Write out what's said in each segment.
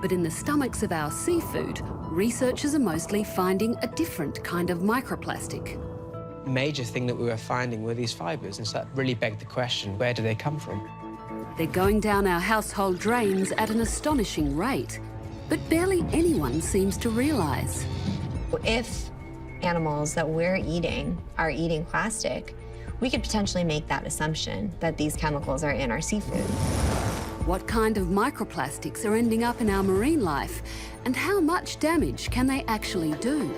But in the stomachs of our seafood, researchers are mostly finding a different kind of microplastic. Major thing that we were finding were these fibres, and so that really begged the question, where do they come from? They're going down our household drains at an astonishing rate, but barely anyone seems to realise. If animals that we're eating are eating plastic, we could potentially make that assumption that these chemicals are in our seafood. What kind of microplastics are ending up in our marine life, and how much damage can they actually do?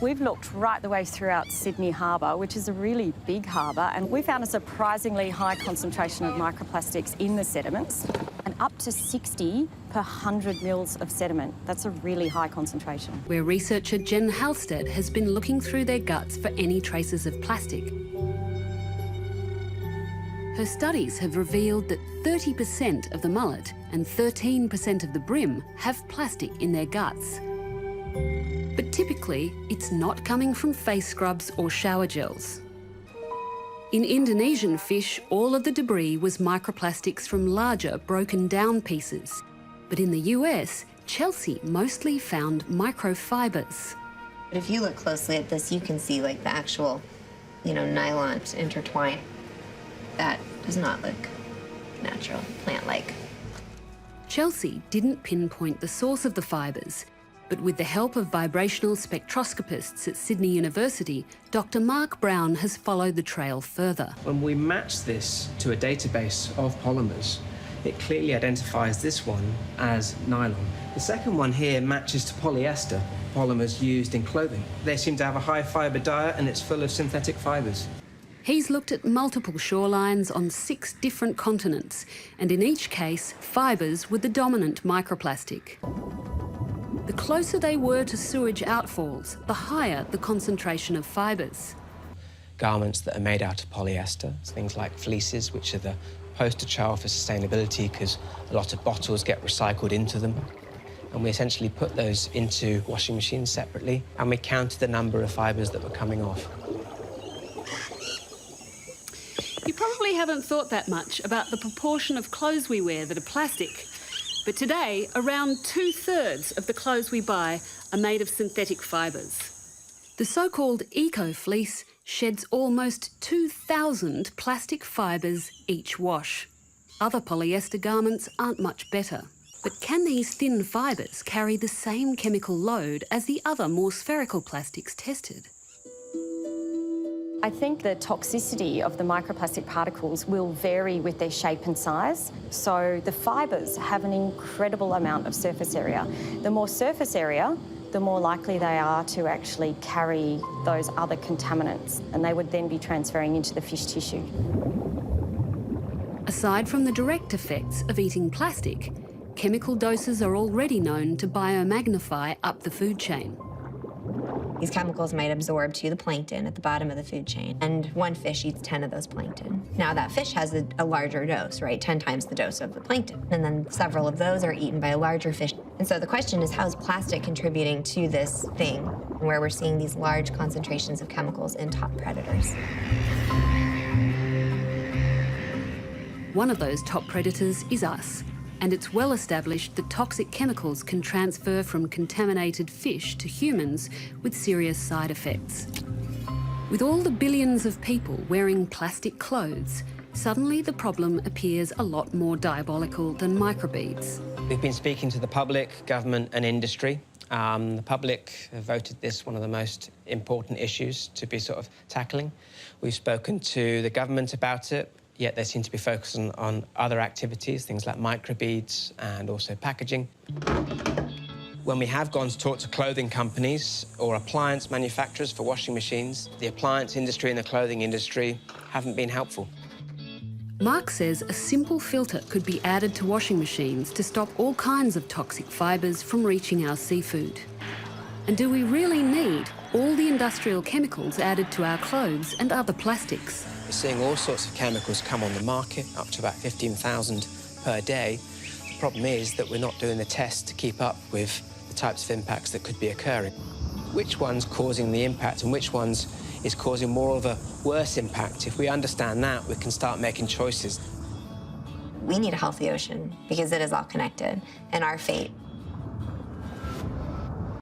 We've looked right the way throughout Sydney Harbour, which is a really big harbour, and we found a surprisingly high concentration of microplastics in the sediments, and up to 60 per 100 mils of sediment. That's a really high concentration. Where researcher Jen Halstead has been looking through their guts for any traces of plastic. Her studies have revealed that 30% of the mullet and 13% of the bream have plastic in their guts. But typically, it's not coming from face scrubs or shower gels. In Indonesian fish, all of the debris was microplastics from larger, broken-down pieces. But in the US, Chelsea mostly found microfibres. But if you look closely at this, you can see like the actual, nylon intertwine. That does not look natural, plant-like. Chelsea didn't pinpoint the source of the fibres, but with the help of vibrational spectroscopists at Sydney University, Dr. Mark Brown has followed the trail further. When we match this to a database of polymers, it clearly identifies this one as nylon. The second one here matches to polyester, polymers used in clothing. They seem to have a high fibre diet and it's full of synthetic fibres. He's looked at multiple shorelines on 6 different continents, and in each case, fibres were the dominant microplastic. The closer they were to sewage outfalls, the higher the concentration of fibres. Garments that are made out of polyester, things like fleeces, which are the poster child for sustainability because a lot of bottles get recycled into them. And we essentially put those into washing machines separately, and we counted the number of fibres that were coming off. You probably haven't thought that much about the proportion of clothes we wear that are plastic. But today, around 2/3 of the clothes we buy are made of synthetic fibres. The so-called eco-fleece sheds almost 2,000 plastic fibres each wash. Other polyester garments aren't much better. But can these thin fibres carry the same chemical load as the other more spherical plastics tested? I think the toxicity of the microplastic particles will vary with their shape and size. So the fibres have an incredible amount of surface area. The more surface area, the more likely they are to actually carry those other contaminants, and they would then be transferring into the fish tissue. Aside from the direct effects of eating plastic, chemical doses are already known to biomagnify up the food chain. These chemicals might absorb to the plankton at the bottom of the food chain, and one fish eats 10 of those plankton. Now that fish has a larger dose, right? 10 times the dose of the plankton. And then several of those are eaten by a larger fish. And so the question is, how is plastic contributing to this thing where we're seeing these large concentrations of chemicals in top predators? One of those top predators is us. And it's well established that toxic chemicals can transfer from contaminated fish to humans with serious side effects. With all the billions of people wearing plastic clothes, suddenly the problem appears a lot more diabolical than microbeads. We've been speaking to the public, government and industry. The public have voted this one of the most important issues to be sort of tackling. We've spoken to the government about it. Yet they seem to be focusing on other activities, things like microbeads and also packaging. When we have gone to talk to clothing companies or appliance manufacturers for washing machines, the appliance industry and the clothing industry haven't been helpful. Mark says a simple filter could be added to washing machines to stop all kinds of toxic fibres from reaching our seafood. And do we really need all the industrial chemicals added to our clothes and other plastics? We're seeing all sorts of chemicals come on the market, up to about 15,000 per day. The problem is that we're not doing the tests to keep up with the types of impacts that could be occurring. Which one's causing the impact and which one's is causing more of a worse impact? If we understand that, we can start making choices. We need a healthy ocean because it is all connected, and our fate